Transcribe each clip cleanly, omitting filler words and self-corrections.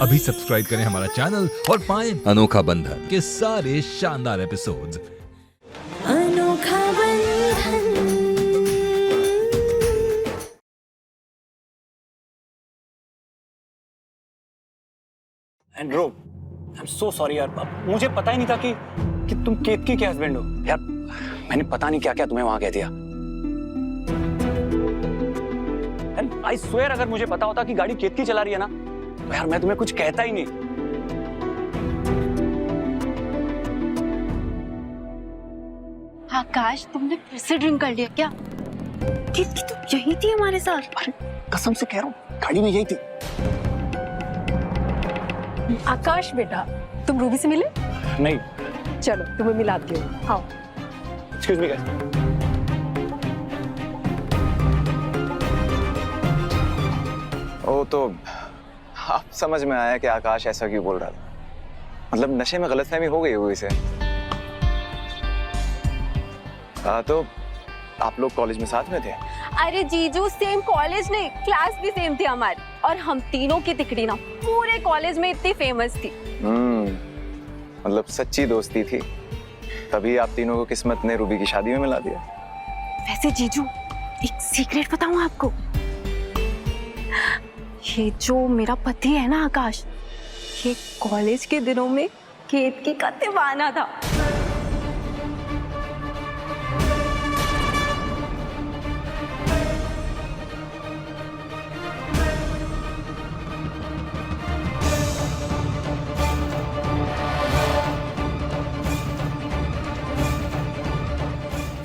अभी सब्सक्राइब करें हमारा चैनल और पाएं अनोखा बंधन के सारे शानदार एपिसोड्स। अनोखा बंधन। And bro, I am so sorry यार, मुझे पता ही नहीं था कि तुम केतकी के हस्बैंड हो यार। मैंने पता नहीं क्या क्या तुम्हें वहां कह दिया। एंड आई स्वेयर, अगर मुझे पता होता कि गाड़ी केतकी चला रही है ना, तो यार मैं तुम्हें कुछ कहता ही नहीं। आकाश, तुमने फिर से ड्रिंक कर लिया क्या? केतकी तुम यही थी हमारे साथ? अरे कसम से कह रहा हूँ, गाड़ी में यही थी। आकाश बेटा, तुम रूबी से मिले? नहीं। चलो तुम्हें मिलाती हूँ, आओ। Excuse me guys. ओ तो आप समझ में आया कि आकाश ऐसा क्यों बोल रहा था। मतलब नशे में गलतफहमी हो गई होगी इसे। तो आप लोग कॉलेज में साथ में थे? अरे जीजू, सेम कॉलेज नहीं, क्लास भी सेम थी हमारी। और हम तीनों की तिकड़ी ना पूरे कॉलेज में इतनी फेमस थी। मतलब सच्ची दोस्ती थी, तभी आप तीनों को किस्मत ने रूबी की शादी में मिला दिया। वैसे जीजू, एक सीक्रेट बताऊं आपको? ये जो मेरा पति है ना आकाश, ये कॉलेज के दिनों में केतकी का दीवाना था।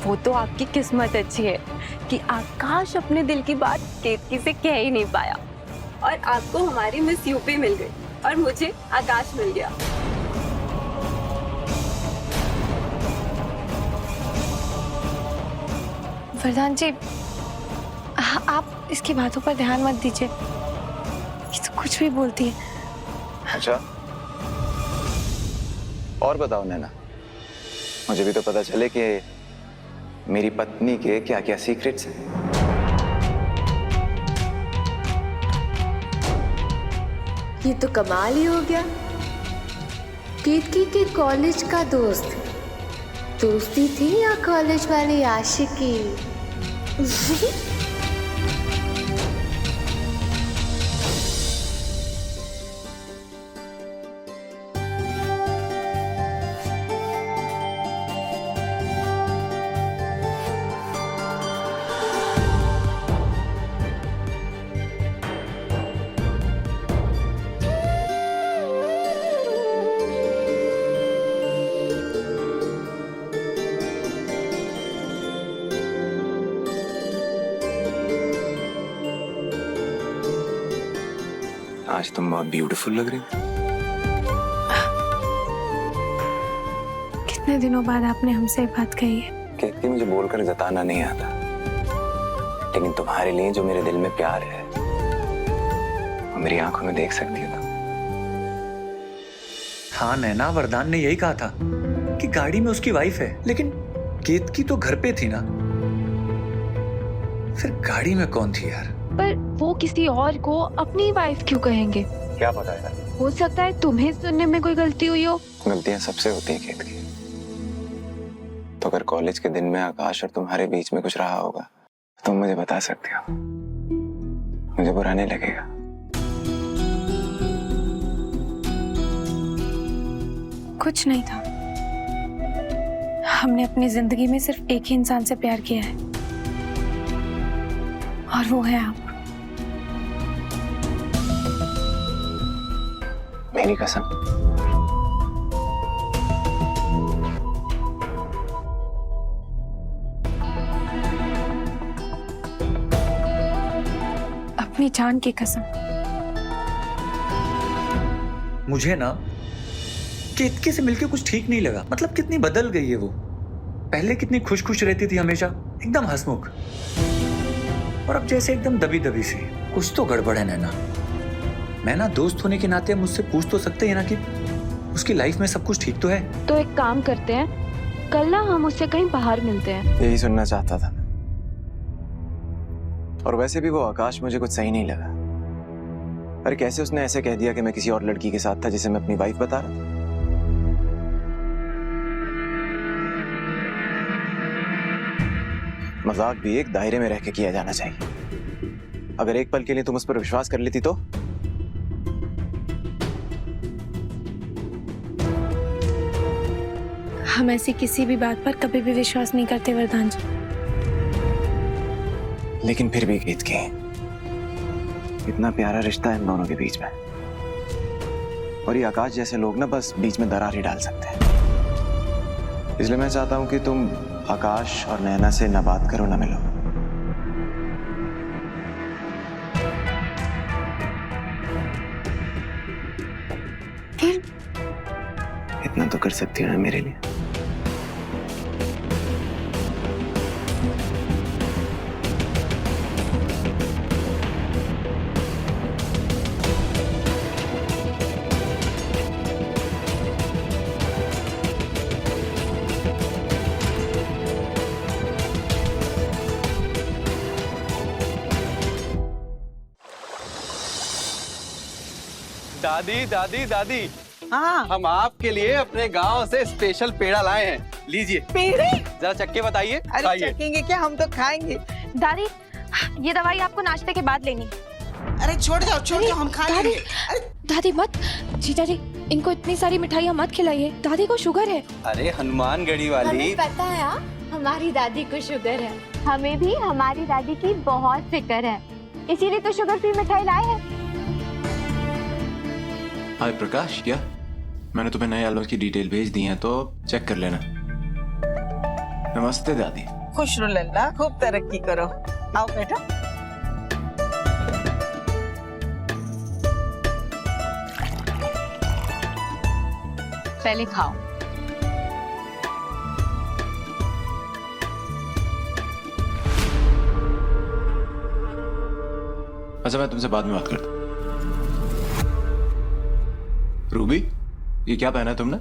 वो तो आपकी किस्मत अच्छी है कि आकाश अपने दिल की बात केतकी से कह ही नहीं पाया, और आपको हमारी मिस यूपी मिल गई और मुझे आकाश मिल गया। वरदान जी, आप इसकी बातों पर ध्यान मत दीजिए, ये तो कुछ भी बोलती है। अच्छा, और बताओ नैना, मुझे भी तो पता चले कि मेरी पत्नी के क्या क्या सीक्रेट्स हैं। ये तो कमाल ही हो गया। केतकी के कॉलेज का दोस्त, दोस्ती थी या कॉलेज वाली आशिकी? आज तुम बहुत ब्यूटीफुल लग रही हो। कितने दिनों बाद आपने हमसे बात कही है। केतकी, मुझे बोलकर जताना नहीं आता, लेकिन तुम्हारे लिए जो मेरे दिल में प्यार है वो मेरी आंखों में देख सकती हो। हाँ नैना, वरदान ने यही कहा था कि गाड़ी में उसकी वाइफ है, लेकिन केतकी तो घर पे थी ना, फिर गाड़ी में कौन थी यार? पर वो किसी और को अपनी वाइफ क्यों कहेंगे? क्या पता है, हो सकता है तुम्हें सुनने में कोई गलती हुई हो। गलतियां सबसे होती हैं केतकी। तो अगर कॉलेज के दिन में आकाश और तुम्हारे बीच में कुछ रहा होगा तो तुम मुझे बता सकते हो, मुझे बुरा नहीं लगेगा। कुछ नहीं था, हमने अपनी जिंदगी में सिर्फ एक ही इंसान से प्यार किया है, और वो है आप। मेरी कसम। अपनी जान की कसम। मुझे ना केतकी से मिलके कुछ ठीक नहीं लगा। मतलब कितनी बदल गई है वो। पहले कितनी खुश खुश रहती थी, हमेशा एकदम हंसमुख, और अब जैसे एकदम दबी दबी सी। कुछ तो गड़बड़ है नैना। मैं ना दोस्त होने के नाते मुझसे पूछ तो सकते हैं ना कि उसकी लाइफ में सब कुछ ठीक तो है। तो एक काम करते हैं, कल ना हम उससे कहीं बाहर मिलते हैं। यही सुनना चाहता था। और वैसे भी वो आकाश मुझे कुछ सही नहीं लगा। अरे कैसे उसने ऐसे कह दिया कि मैं किसी और लड़की के साथ था जिसे मैं अपनी वाइफ बता रहा था? मजाक भी एक दायरे में रह के किया जाना चाहिए। अगर एक पल के लिए तुम उस पर विश्वास कर लेती तो? हम ऐसी किसी भी बात पर कभी भी विश्वास नहीं करते वरदान जी। लेकिन फिर भी गीत की इतना प्यारा रिश्ता है इन दोनों के बीच में, और ये आकाश जैसे लोग ना बस बीच में दरार ही डाल सकते हैं। इसलिए मैं चाहता हूं कि तुम आकाश और नैना से ना बात करो ना मिलो। फिर इतना तो कर सकती हो ना मेरे लिए? दादी दादी दादी, हाँ, हम आपके लिए अपने गांव से स्पेशल पेड़ा लाए हैं, लीजिए। पेड़े? जरा चख के बताइए। अरे खाइए। चखेंगे क्या, हम तो खाएंगे। दादी, ये दवाई आपको नाश्ते के बाद लेनी। अरे छोड़ जाओ हम खा दादी, लेंगे। अरे दादी मत, जीजा जी इनको इतनी सारी मिठाइयाँ मत खिलाइए, दादी को शुगर है। अरे हनुमानगढ़ी वाली। पता है हमारी दादी को शुगर है, हमें भी हमारी दादी की बहुत फिक्र है, इसीलिए तो शुगर फ्री मिठाई लाए हैं। हाय प्रकाश, क्या मैंने तुम्हें नए एल्बम की डिटेल भेज दी है तो चेक कर लेना। नमस्ते दादी। खुश रहो लल्ला, खूब तरक्की करो। आओ बेटा। पहले खाओ। अच्छा मैं तुमसे बाद में बात करता हूँ। रूबी, ये क्या पहना है तुमने?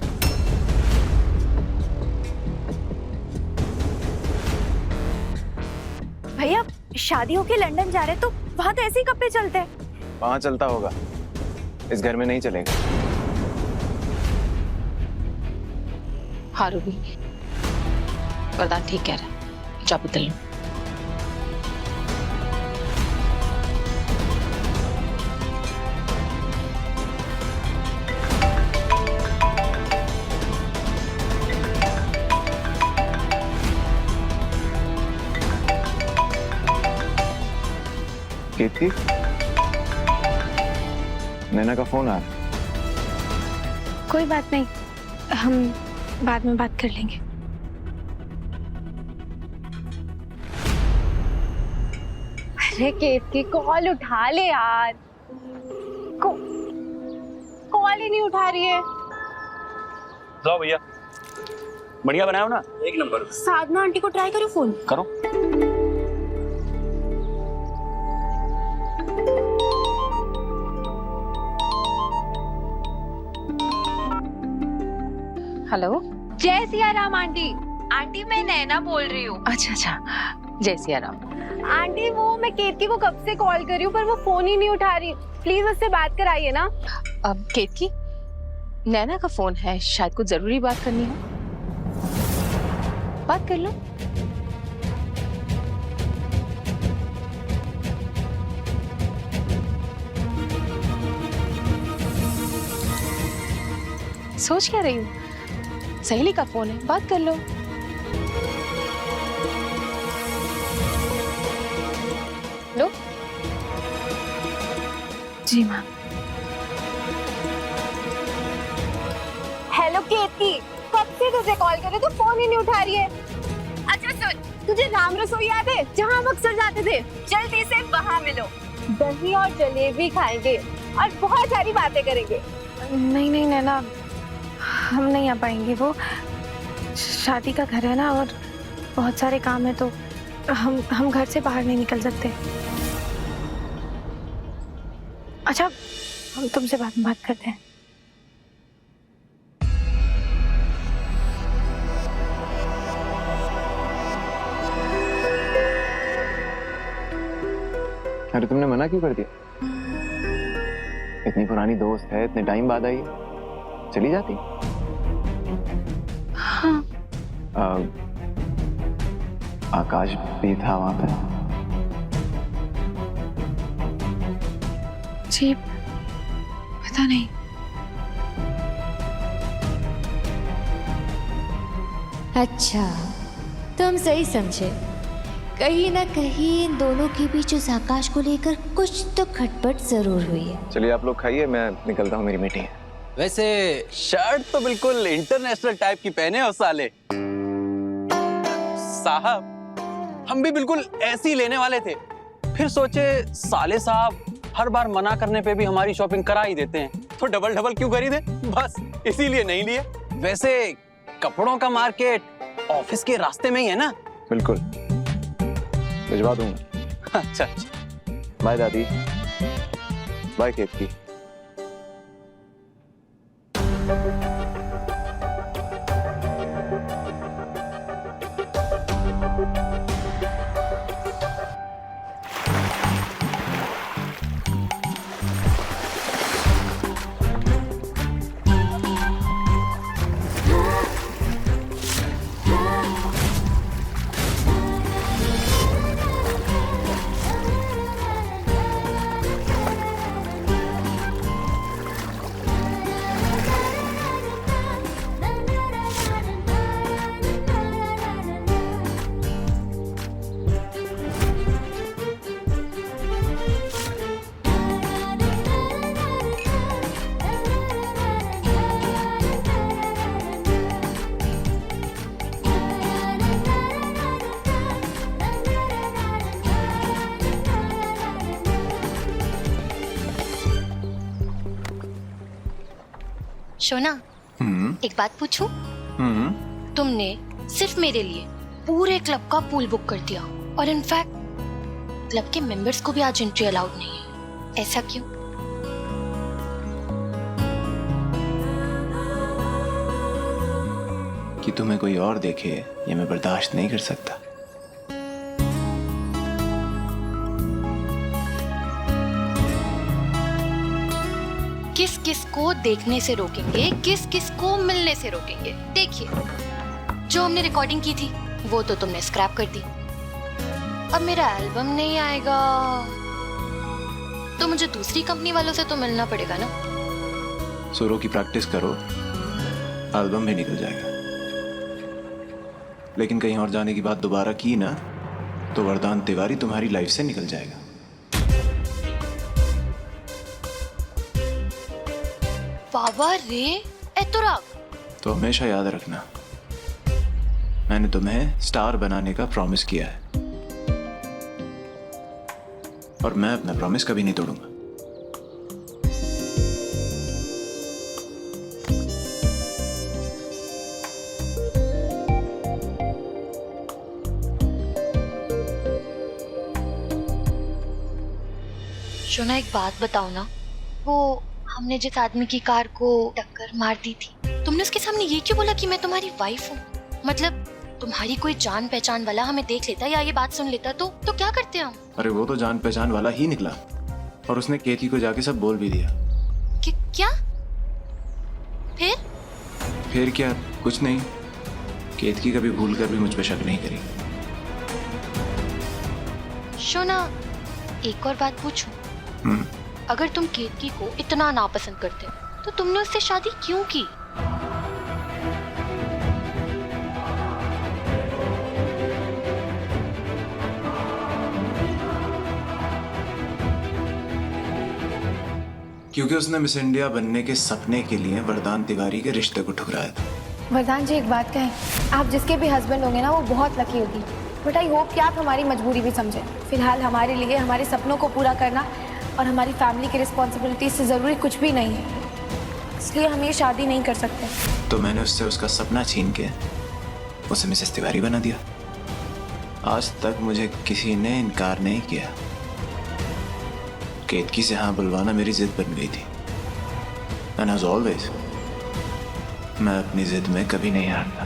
भैया शादी होके लंदन जा रहे तो वहाँ तो ऐसे ही कपड़े चलते हैं। वहां चलता होगा, इस घर में नहीं चलेगा। हाँ रूबी, वरदान ठीक कह रहा है, जा बदल लो। कीर्ति, नैना का फोन आ रहा। कोई बात नहीं, हम बाद में बात कर लेंगे। अरे केतकी कॉल उठा ले यार, कॉल ही नहीं उठा रही है। जाओ भैया, बढ़िया बनाओ ना। एक नंबर। साधना आंटी को ट्राई करो फोन। करो। हेलो। जय सिया राम आंटी। आंटी मैं नैना बोल रही हूँ। अच्छा अच्छा, जय सिया राम। आंटी वो मैं केतकी को कब से कॉल कर रही हूँ पर वो फोन ही नहीं उठा रही, प्लीज उससे बात कराइए ना। अब केतकी, नैना का फोन है, शायद कुछ जरूरी बात करनी हो, बात कर लो। सोच क्या रही हूँ, सहेली का फोन है, बात कर लो। लो। जी मैम। हेलो केतकी, कब से तुझे कॉल कर रहे तो फोन ही नहीं उठा रही है। अच्छा सुन, तुझे राम रसोई याद है जहाँ हम अक्सर जाते थे? जल्दी से वहाँ मिलो, दही और जलेबी खाएंगे और बहुत सारी बातें करेंगे। नहीं नहीं नैना, हम नहीं आ पाएंगे, वो शादी का घर है ना और बहुत सारे काम है तो हम घर से बाहर नहीं निकल सकते। अच्छा हम तुमसे बाद में बात करते हैं। अरे तुमने मना क्यों कर दिया? इतनी पुरानी दोस्त है, इतने टाइम बाद आई, चली जाती। हाँ। आकाश भी था वहां पे। जी पता नहीं। अच्छा, तुम सही समझे। कहीं ना कहीं इन दोनों के बीच उस आकाश को लेकर कुछ तो खटपट जरूर हुई है। चलिए आप लोग खाइए, मैं निकलता हूँ, मेरी मीटिंग है। वैसे शर्ट तो बिल्कुल इंटरनेशनल टाइप की पहने हो साले। साहब हम भी बिल्कुल ऐसे ही लेने वाले थे, फिर सोचे साले साहब हर बार मना करने पे भी हमारी शॉपिंग करा ही देते हैं, तो डबल डबल क्यों खरीदे, बस इसीलिए नहीं लिए। वैसे कपड़ों का मार्केट ऑफिस के रास्ते में ही है ना? बिल्कुल, भिजवा दूंगा। अच्छा। बाय दादी, बाय केतकी। शोना, एक बात पूछूं? तुमने सिर्फ मेरे लिए पूरे क्लब का पूल बुक कर दिया और इनफैक्ट क्लब के मेंबर्स को भी आज एंट्री अलाउड नहीं है, ऐसा क्यों? कि तुम्हें कोई और देखे ये मैं बर्दाश्त नहीं कर सकता। किस किस को देखने से रोकेंगे, किस किस को मिलने से रोकेंगे? देखिए, जो हमने रिकॉर्डिंग की थी वो तो तुमने स्क्रैप कर दी। अब मेरा एल्बम नहीं आएगा तो मुझे दूसरी कंपनी वालों से तो मिलना पड़ेगा ना। सुरों की प्रैक्टिस करो, एल्बम भी निकल जाएगा। लेकिन कहीं और जाने की बात दोबारा की ना तो वरदान तिवारी तुम्हारी लाइफ से निकल जाएगा। बाबा रे एतुराग, तो हमेशा याद रखना, मैंने तुम्हें स्टार बनाने का प्रॉमिस किया है और मैं अपना प्रॉमिस कभी नहीं तोड़ूंगा। शोना, एक बात बताओ ना, वो हमने जिस आदमी की कार को टक्कर मार दी थी, तुमने उसके सामने ये क्यों बोला कि मैं तुम्हारी वाइफ हूँ? मतलब तुम्हारी कोई जान पहचान वाला हमें देख लेता या ये बात सुन लेता तो क्या करते हम? अरे वो तो जान पहचान वाला ही निकला और उसने केतकी को जाके सब बोल भी दिया। क्या? फिर क्या, कुछ नहीं। केतकी कभी भूल कर भी मुझ पर शक नहीं करी। शोना, एक और बात पूछूं? अगर तुम केतकी को इतना नापसंद करते तो तुमने उससे शादी क्यों की? क्योंकि उसने मिस इंडिया बनने के सपने के लिए वरदान तिवारी के रिश्ते को ठुकराया था। वरदान जी, एक बात कहें, आप जिसके भी हस्बैंड होंगे ना वो बहुत लकी होगी, बट आई होप कि आप हमारी मजबूरी भी समझें। फिलहाल हमारे लिए हमारे सपनों को पूरा करना और हमारी फैमिली की रिस्पॉन्सिबिलिटी से ज़रूरी कुछ भी नहीं है, इसलिए हम ये शादी नहीं कर सकते। तो मैंने उससे उसका सपना छीन के उसे मिसेस तिवारी बना दिया। आज तक मुझे किसी ने इनकार नहीं किया। केतकी से हाँ बुलवाना मेरी जिद बन गई थी। एंड एज ऑलवेज मैं अपनी जिद में कभी नहीं हारता।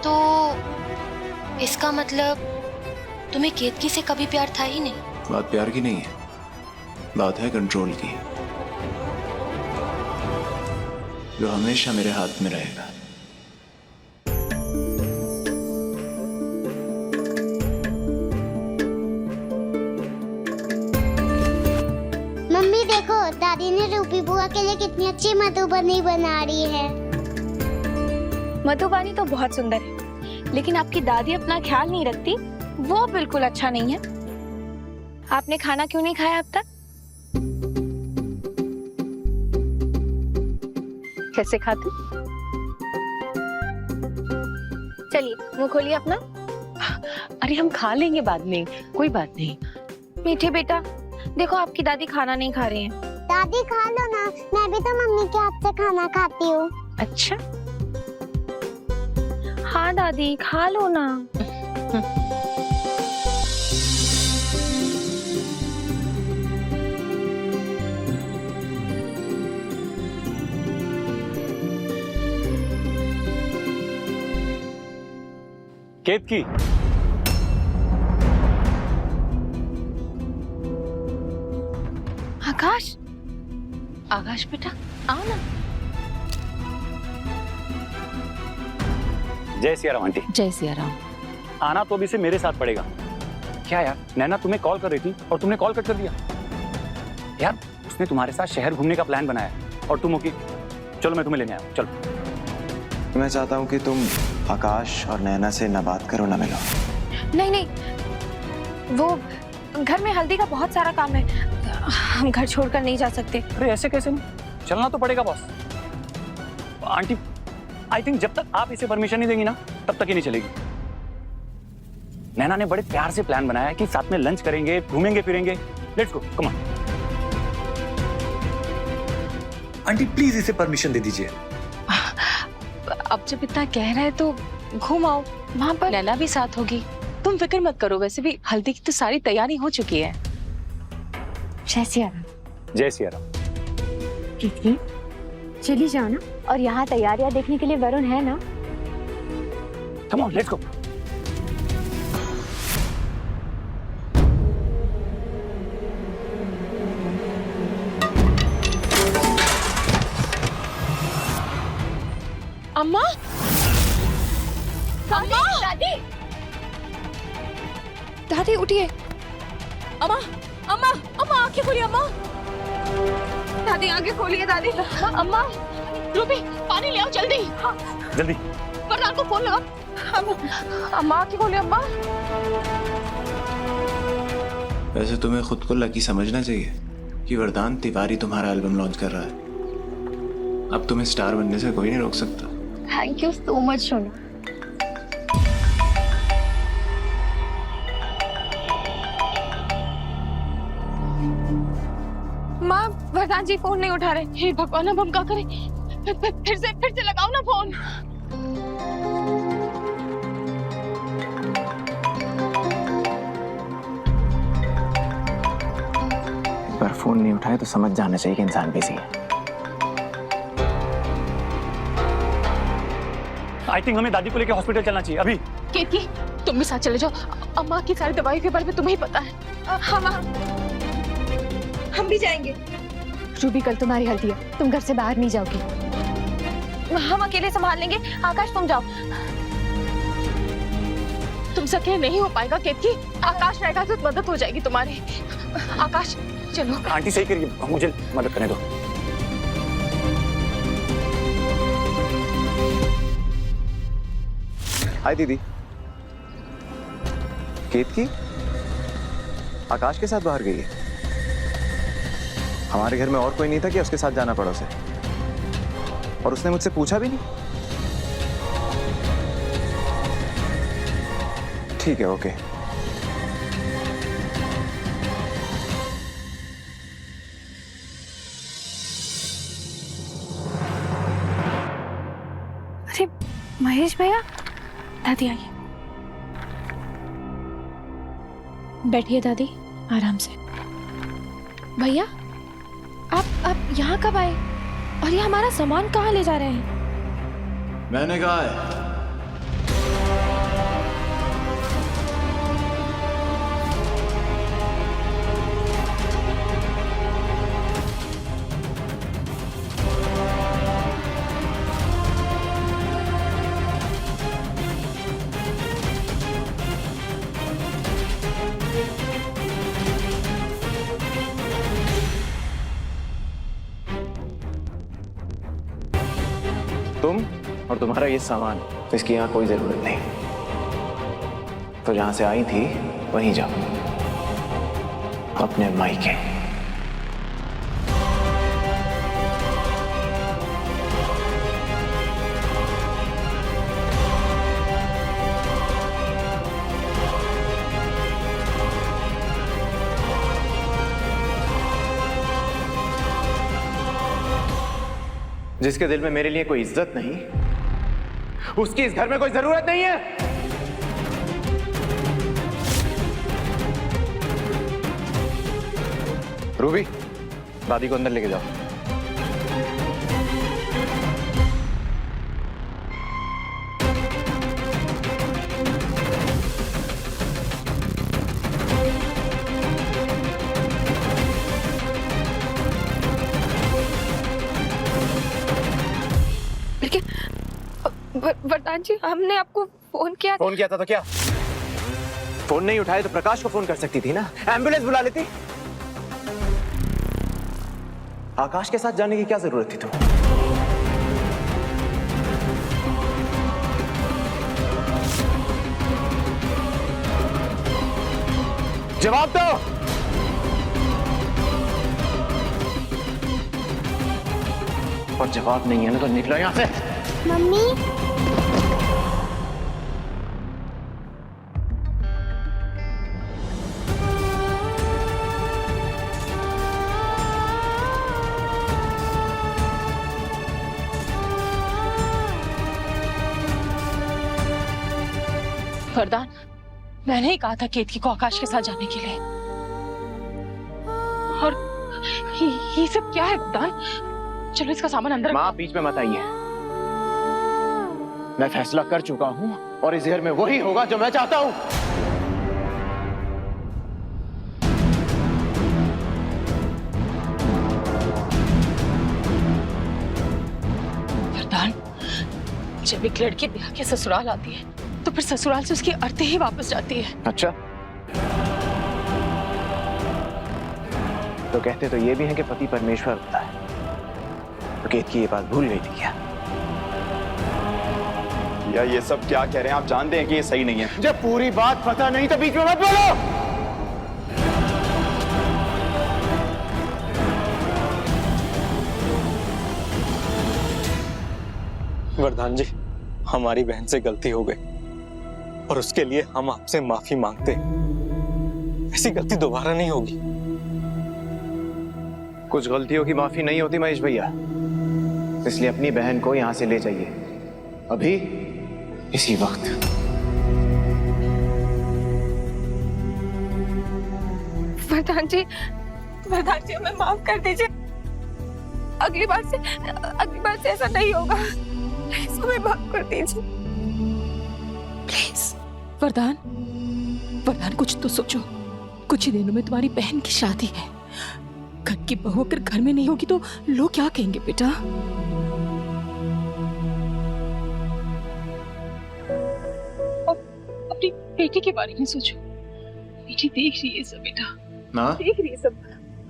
तो इसका मतलब तुम्हें केतकी से कभी प्यार था ही नहीं? बात प्यार की नहीं है, बात है कंट्रोल की, जो हमेशा मेरे हाथ में रहेगा। मम्मी देखो, दादी ने रूपी बुआ के लिए कितनी अच्छी मधुबनी बना रही है। मधुबानी तो बहुत सुंदर है, लेकिन आपकी दादी अपना ख्याल नहीं रखती, वो बिल्कुल अच्छा नहीं है। आपने खाना क्यों नहीं खाया अब तक? कैसे खाते? चलिए मुंह खोलिए अपना। अरे हम खा लेंगे बाद में, कोई बात नहीं। मीठे बेटा, देखो आपकी दादी खाना नहीं खा रही हैं। दादी खा लो ना, मैं भी तो मम्मी के हाथ से खाना खाती हूँ। अच्छा, हाँ दादी खा लो ना। केतकी, आकाश, आकाश बेटा आओ ना। जय सिया राम आंटी। जय सिया राम। आना तो अभी से मेरे साथ पड़ेगा। क्या यार, नैना तुम्हें कॉल कर रही थी और तुमने कॉल कट कर दिया। यार उसने तुम्हारे साथ शहर घूमने का प्लान बनाया और तुम ओके, चलो मैं तुम्हें लेने आया हूँ, चलो। मैं चाहता हूँ कि तुम आकाश और नैना से ना बात करो ना मिलो। नहीं नहीं, वो घर में हल्दी का बहुत सारा काम है, हम घर छोड़कर नहीं जा सकते। अरे ऐसे कैसे नहीं, चलना तो पड़ेगा बॉस। आंटी आई थिंक जब तक आप इसे परमिशन नहीं देंगी ना, तब तक ही नहीं चलेगी। नैना ने बड़े प्यार से प्लान बनाया है कि साथ में लंच करेंगे, घूमेंगे फिरेंगे। Let's go, come on. Aunty please इसे परमिशन दे दीजिए। अब जब इतना कह रहा है तो घूम आओ, वहां पर नैना भी साथ होगी। तुम फिक्र मत करो, वैसे भी हल्दी की तो सारी तैयारी हो चुकी है। जय सिया राम। जय सिया राम। कितनी चली जाओ ना, और यहाँ तैयारियां देखने के लिए वरुण है ना। Come on, let's go. अम्मा, अम्मा, दादी, दादी उठिए। अम्मा, अम्मा, अम्मा आंखें खोलिए अम्मा। दादी आगे खोलिए। दादी, अम्मा, रूबी पानी ले आओ जल्दी। जल्दी। वरदान को फोन लगा। अम्मा आंखें खोलिए अम्मा। वैसे तुम्हें खुद को लकी समझना चाहिए कि वरदान तिवारी तुम्हारा एल्बम लॉन्च कर रहा है। अब तुम्हें स्टार बनने से कोई नहीं रोक सकता। थैंक यू सो मच सोना। माँ, वरदान जी फोन नहीं उठा रहे। हे भगवान, अब हम क्या करें? फिर से लगाओ ना फोन। एक बार फोन नहीं उठाए तो समझ जाना चाहिए कि इंसान बिजी है। आई थिंक हमें दादी को लेकर हॉस्पिटल चलना चाहिए अभी। केतकी, तुम भी साथ चले जाओ। अम्मा की सारी दवाई के बारे में तुम्हें ही पता है। हम भी जाएंगे। रूबी, कल तुम्हारी हल्दी है, तुम घर से बाहर नहीं जाओगी। हम अकेले संभाल लेंगे। आकाश तुम जाओ। तुमसे अकेले नहीं हो पाएगा केतकी। आकाश रहेगा तो मदद हो जाएगी तुम्हारी। आकाश चलो। आंटी सही करिए, मुझे मदद करने दो। हाय दीदी। केतकी आकाश के साथ बाहर गई है। हमारे घर में और कोई नहीं था कि उसके साथ जाना पड़ा उसे, और उसने मुझसे पूछा भी नहीं। ठीक है, ओके। अरे महेश भैया, दादी आइए। बैठिए दादी, आराम से। भैया, आप यहाँ कब आए? और ये हमारा सामान कहाँ ले जा रहे हैं? मैंने कहा है तुम और तुम्हारा ये सामान, इसकी यहाँ कोई जरूरत नहीं। तो जहां से आई थी वहीं जाओ, अपने मायके। जिसके दिल में मेरे लिए कोई इज्जत नहीं, उसकी इस घर में कोई जरूरत नहीं है। रूबी, दादी को अंदर लेके जाओ। वरदान जी, हमने आपको फोन किया था तो क्या? फोन नहीं उठाए तो प्रकाश को फोन कर सकती थी ना, एम्बुलेंस बुला लेती। आकाश के साथ जाने की क्या जरूरत थी तुम्हें? जवाब दो। और जवाब नहीं है ना तो निकलो यहां से। मम्मी, वरदान, मैंने ही कहा था केतकी को आकाश के साथ जाने के लिए। और ये सब क्या है वरदान? चलो इसका सामान अंदर। माँ, बीच में मत आइए। मैं फैसला कर चुका हूं और इस घर में वही होगा जो मैं चाहता हूं। वरदान, जब एक लड़की ब्याह के ससुराल आती है तो फिर ससुराल से उसकी अर्थी ही वापस जाती है। अच्छा, तो कहते तो ये भी है कि पति परमेश्वर होता है। तो केतकी ये बात भूल गई थी क्या? या ये सब क्या कह रहे हैं आप? जानते हैं कि ये सही नहीं है। जब पूरी बात पता नहीं तो बीच में मत बोलो। वरदान जी, हमारी बहन से गलती हो गई और उसके लिए हम आपसे माफी मांगते हैं। ऐसी गलती दोबारा नहीं होगी। कुछ गलतियों की माफी नहीं होती महेश भैया, इसलिए अपनी बहन को यहां से ले जाइए अभी, इसी वक्त। वरदान जी, हमें माफ कर दीजिए। अगली बार से ऐसा नहीं होगा। प्लीज हमें माफ कर दीजिए, प्लीज। वरदान, कुछ तो सोचो। कुछ ही दिनों में तुम्हारी बहन की शादी है। घर की बहू अगर घर में नहीं होगी तो लोग क्या कहेंगे बेटा? अपनी बेटी के बारे में सोचो। बेटी देख रही है सब बेटा, ना? देख रही है सब।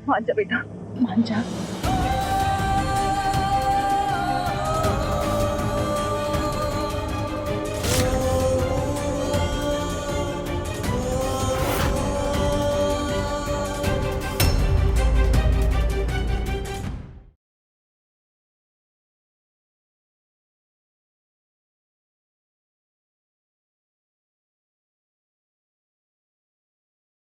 मान जा बेटा, मान जा।